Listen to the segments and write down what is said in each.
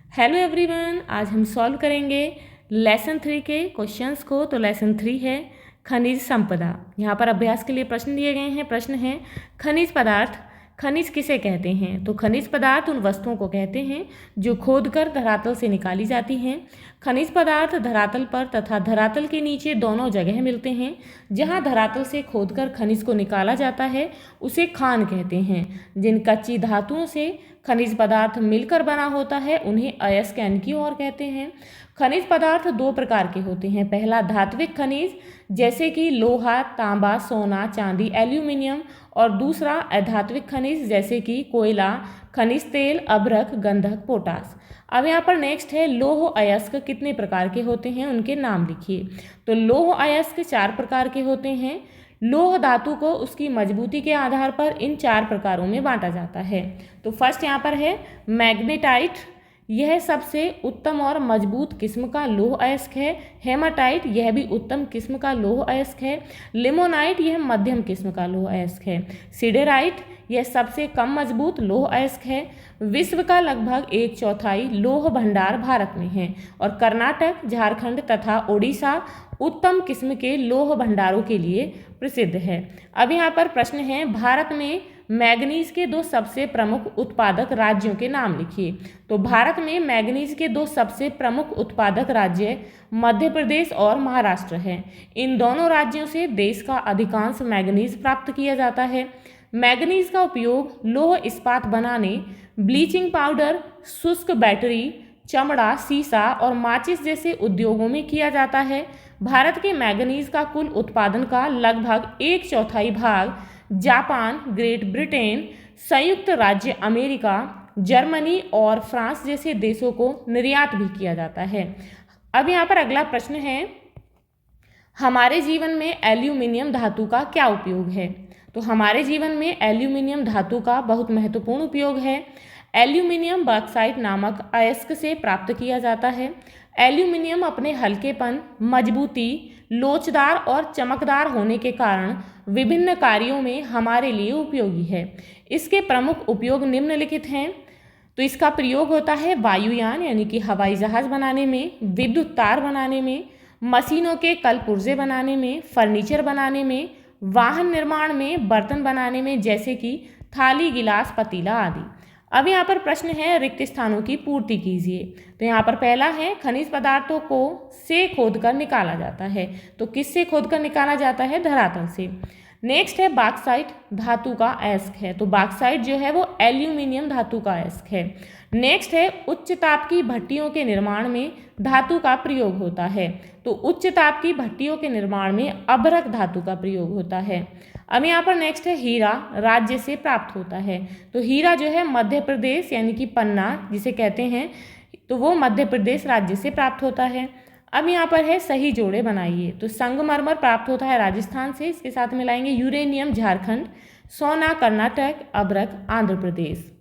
Hello everyone, आज हम solve करेंगे लेसन 3 के क्वेश्चंस को। तो लेसन 3 है खनिज संपदा। यहाँ पर अभ्यास के लिए प्रश्न दिए गए हैं। प्रश्न है खनिज पदार्थ खनिज किसे कहते हैं। तो खनिज पदार्थ उन वस्तुओं को कहते हैं जो खोदकर धरातल से निकाली जाती हैं। खनिज पदार्थ धरातल पर तथा धरातल के नीचे दोनों जगह मिलते हैं। जहाँ धरातल से खोदकर खनिज को निकाला जाता है उसे खान कहते हैं। जिन कच्ची धातुओं से खनिज पदार्थ मिलकर बना होता है उन्हें अयस्क यानी कि और कहते हैं। खनिज पदार्थ दो प्रकार के होते हैं। पहला धात्विक खनिज जैसे कि लोहा, तांबा, सोना, चांदी, एल्यूमिनियम, और दूसरा अधात्विक खनिज जैसे कि कोयला, खनिज तेल, अभ्रक, गंधक, पोटास। अब यहाँ पर नेक्स्ट है लौह अयस्क कितने प्रकार के होते हैं, उनके नाम लिखिए। तो लौह अयस्क 4 प्रकार के होते हैं। लौह धातु को उसकी मजबूती के आधार पर इन 4 प्रकारों में बांटा जाता है। तो फर्स्ट यहाँ पर है मैग्नेटाइट, यह सबसे उत्तम और मजबूत किस्म का लौह अयस्क है। हेमाटाइट, यह भी उत्तम किस्म का लौह अयस्क है। लिमोनाइट, यह मध्यम किस्म का लौह अयस्क है। सिडेराइट, यह सबसे कम मजबूत लौह अयस्क है। विश्व का लगभग 1/4 लौह भंडार भारत में है और कर्नाटक, झारखंड तथा ओडिशा उत्तम किस्म के लौह भंडारों के लिए प्रसिद्ध है। अब यहाँ पर प्रश्न है भारत में मैग्नीज के 2 सबसे प्रमुख उत्पादक राज्यों के नाम लिखिए। तो भारत में मैग्नीज के 2 सबसे प्रमुख उत्पादक राज्य मध्य प्रदेश और महाराष्ट्र हैं। इन दोनों राज्यों से देश का अधिकांश मैग्नीज प्राप्त किया जाता है। मैग्नीज का उपयोग लौह इस्पात बनाने, ब्लीचिंग पाउडर, शुष्क बैटरी, चमड़ा, शीशा और माचिस जैसे उद्योगों में किया जाता है। भारत के मैग्नीज का कुल उत्पादन का लगभग 1/4 भाग जापान, ग्रेट ब्रिटेन, संयुक्त राज्य अमेरिका, जर्मनी और फ्रांस जैसे देशों को निर्यात भी किया जाता है। अब यहाँ पर अगला प्रश्न है हमारे जीवन में एल्यूमिनियम धातु का क्या उपयोग है। तो हमारे जीवन में एल्यूमिनियम धातु का बहुत महत्वपूर्ण उपयोग है। एल्यूमिनियम बॉक्साइट नामक अयस्क से प्राप्त किया जाता है। एल्यूमिनियम अपने हल्केपन, मजबूती, लोचदार और चमकदार होने के कारण विभिन्न कार्यों में हमारे लिए उपयोगी है। इसके प्रमुख उपयोग निम्नलिखित हैं। तो इसका प्रयोग होता है वायुयान यानी कि हवाई जहाज बनाने में, विद्युत तार बनाने में, मशीनों के कल पुर्जे बनाने में, फर्नीचर बनाने में, वाहन निर्माण में, बर्तन बनाने में जैसे कि थाली, गिलास, पतीला आदि। अब यहाँ पर प्रश्न है रिक्त स्थानों की पूर्ति कीजिए। तो यहाँ पर पहला है खनिज पदार्थों को से खोदकर निकाला जाता है। तो किससे खोदकर निकाला जाता है? धरातल से। नेक्स्ट है बॉक्साइट धातु का अयस्क है। तो बॉक्साइट जो है वो एल्यूमिनियम धातु का अयस्क है। नेक्स्ट है उच्च ताप की भट्टियों के निर्माण में धातु का प्रयोग होता है। तो उच्च ताप की भट्टियों के निर्माण में अभ्रक धातु का प्रयोग होता है। अब यहाँ पर नेक्स्ट है हीरा राज्य से प्राप्त होता है। तो हीरा जो है मध्य प्रदेश यानी कि पन्ना जिसे कहते हैं, तो वो मध्य प्रदेश राज्य से प्राप्त होता है। अब यहाँ पर है सही जोड़े बनाइए। तो संगमरमर प्राप्त होता है राजस्थान से, इसके साथ मिलाएंगे यूरेनियम झारखंड, सोना कर्नाटक, अभ्रक आंध्र प्रदेश।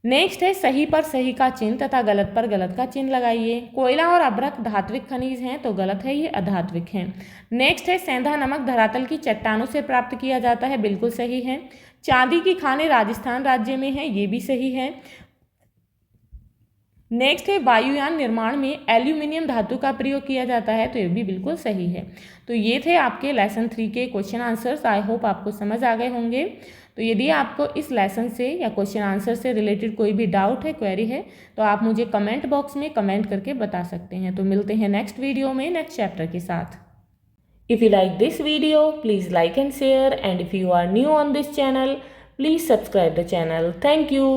नेक्स्ट है सही पर सही का चिन्ह तथा गलत पर गलत का चिन्ह लगाइए। कोयला और अभ्रक धात्विक खनिज हैं, तो गलत है, ये अधात्विक हैं। नेक्स्ट है सेंधा नमक धरातल की चट्टानों से प्राप्त किया जाता है, बिल्कुल सही है। चांदी की खानें राजस्थान राज्य में हैं, ये भी सही है। नेक्स्ट है वायुयान निर्माण में एल्यूमिनियम धातु का प्रयोग किया जाता है, तो ये भी बिल्कुल सही है। तो ये थे आपके लेसन 3 के क्वेश्चन आंसर्स। आई होप आपको समझ आ गए होंगे। तो यदि आपको इस लेसन से या क्वेश्चन आंसर से रिलेटेड कोई भी डाउट है, क्वेरी है, तो आप मुझे कमेंट बॉक्स में कमेंट करके बता सकते हैं। तो मिलते हैं नेक्स्ट वीडियो में नेक्स्ट चैप्टर के साथ। If you like this video please like and share, and if you are new on this channel please subscribe the channel. Thank you.